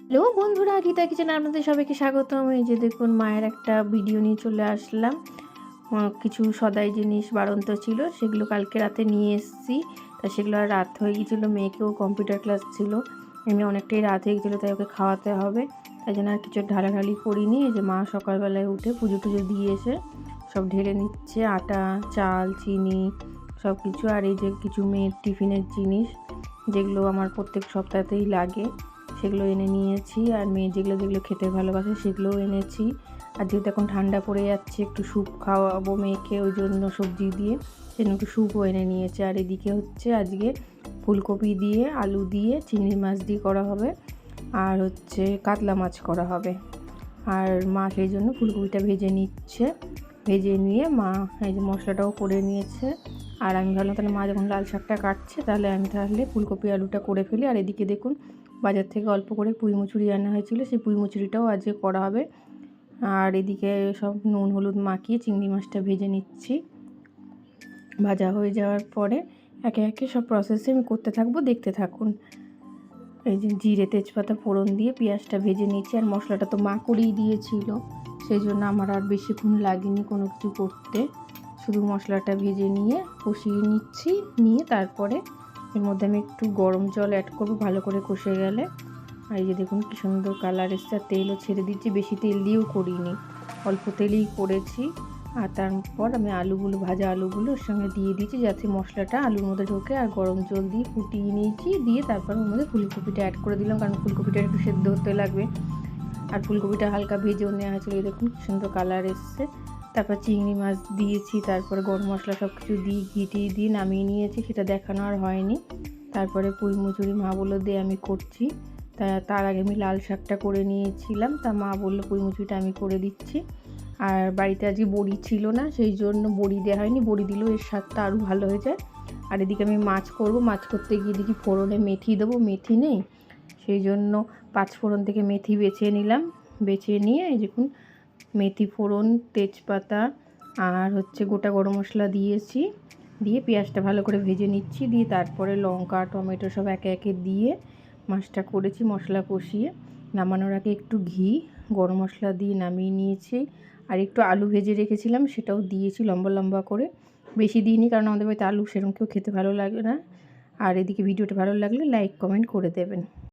Hello বন্ধুরা, গীতা কিচেনে আপনাদের সবাইকে স্বাগতম। এই যে দেখুন, মায়ের একটা ভিডিও নিয়ে চলে আসলাম। কিছু সদাই জিনিস বাড়ন্ত ছিল, সেগুলো কালকে রাতে নিয়ে এসেছি। তা সেগুলো আর রাত হয়ে গিয়েছিলো, মেয়েকেও কম্পিউটার ক্লাস ছিল, এমনি অনেকটাই রাত হয়ে গেছিলো, তাই ওকে খাওয়াতে হবে। তাই জন্য আর কিছু ঢালাঢালি করিনি। এই যে মা সকালবেলায় উঠে পুজো টুজো দিয়ে এসে সব ঢেলে নিচ্ছে, আটা, চাল, চিনি সব কিছু। আর এই যে কিছু মেয়ের টিফিনের জিনিস, যেগুলো আমার প্রত্যেক সপ্তাহতেই লাগে, সেগুলো এনে নিয়েছি। আর মেয়ে যেগুলো যেগুলো খেতে ভালোবাসে সেগুলোও এনেছি। আর যেহেতু এখন ঠান্ডা পড়ে যাচ্ছে, একটু স্যুপ খাওয়াবো মেয়েকে, ওই জন্য সবজি দিয়ে সেজন্য একটু স্যুপও এনে নিয়েছে। আর এদিকে হচ্ছে আজকে ফুলকপি দিয়ে, আলু দিয়ে, চিংড়ি মাছ দিয়ে করা হবে, আর হচ্ছে কাতলা মাছ করা হবে। আর মা সেই জন্য ফুলকপিটা ভেজে নিচ্ছে। ভেজে নিয়ে মা এই যে মশলাটাও করে নিয়েছে। আর আমি ভাবলাম তাহলে মা যখন লাল শাকটা কাটছে, তাহলে আমি ফুলকপি আলুটা করে ফেলি। আর এদিকে দেখুন, বাজার থেকে অল্প করে পুঁই মুচুরি আনা হয়েছিল, সেই পুঁই মুচুরিটাও আজকে করা হবে। আর এদিকে সব নুন হলুদ মাখিয়ে চিংড়ি মাছটা ভেজে নিচ্ছি। ভাজা হয়ে যাওয়ার পরে একে একে সব প্রসেসে আমি করতে থাকবো, দেখতে থাকুন। এই যে জিরে তেজপাতা ফোড়ন দিয়ে পেঁয়াজটা ভেজে নিচ্ছি। আর মশলাটা তো মা করেই দিয়েছিল, সেই জন্য আমার আর বেশিক্ষণ লাগেনি কোনো কিছু করতে। শুধু মশলাটা ভেজে নিয়ে কষিয়ে নিচ্ছি, নিয়ে তারপরে এর মধ্যে আমি একটু গরম জল অ্যাড করবো, ভালো করে কষে গেলে। আর এই যে দেখুন কি সুন্দর কালার এসছে, আর তেলও ছেড়ে দিচ্ছি, বেশি তেল দিয়েও করিনি, অল্প তেলেই করেছি। আর তারপর আমি আলুগুলো, ভাজা আলুগুলো ওর সঙ্গে দিয়ে দিয়েছি, যাতে মশলাটা আলুর মধ্যে ঢোকে। আর গরম জল দিয়ে ফুটিয়ে নিয়েছি, দিয়ে তারপর ওর মধ্যে ফুলকপিটা অ্যাড করে দিলাম, কারণ ফুলকপিটা একটু সেদ্ধ হতে লাগবে। আর ফুলকপিটা হালকা ভেজেও নেওয়া হয়েছিল, দেখুন কি সুন্দর কালার এসছে। তারপর চিংড়ি মাছ দিয়েছি, তারপরে গরম মশলা সব কিছু দিয়ে ঘিটি দিয়ে নামিয়ে নিয়েছি, সেটা দেখানো আর হয়নি। তারপরে পুঁই মুচুরি মা বললো দিয়ে আমি করছি, তার আগে আমি লাল শাকটা করে নিয়েছিলাম, তা মা বললো পুঁই মুচুরিটা আমি করে দিচ্ছি। আর বাড়িতে আজকে বড়ি ছিল না, সেই জন্য বড়ি দেওয়া হয়নি, বড়ি দিলেও এর স্বাদটা আরও ভালো হয়ে যায়। আর এদিকে আমি মাছ করব, মাছ করতে গিয়ে দেখি ফোড়নে মেথি দেবো, মেথি নেই, সেই জন্য পাঁচফোড়ন থেকে মেথি বেছে নিলাম। বেছে নিয়ে এই দেখুন, মেথি, ফোড়ন, তেজপাতা আর হচ্ছে গোটা গরম মশলা দিয়েছি, দিয়ে পেঁয়াজটা ভালো করে ভেজে নিচ্ছি। দিয়ে তারপরে লঙ্কা, টমেটো সব একে একে দিয়ে মাছটা করেছি, মশলা কষিয়ে। নামানোর আগে একটু ঘি, গরম মশলা দিয়ে নামিয়ে নিয়েছি। আর একটু আলু ভেজে রেখেছিলাম, সেটাও দিয়েছি লম্বা লম্বা করে, বেশি দিইনি, কারণ আমাদের বাড়িতে আলু সেরকম কেউ খেতে ভালো লাগে না। আর এদিকে ভিডিওটা ভালো লাগলে লাইক কমেন্ট করে দেবেন।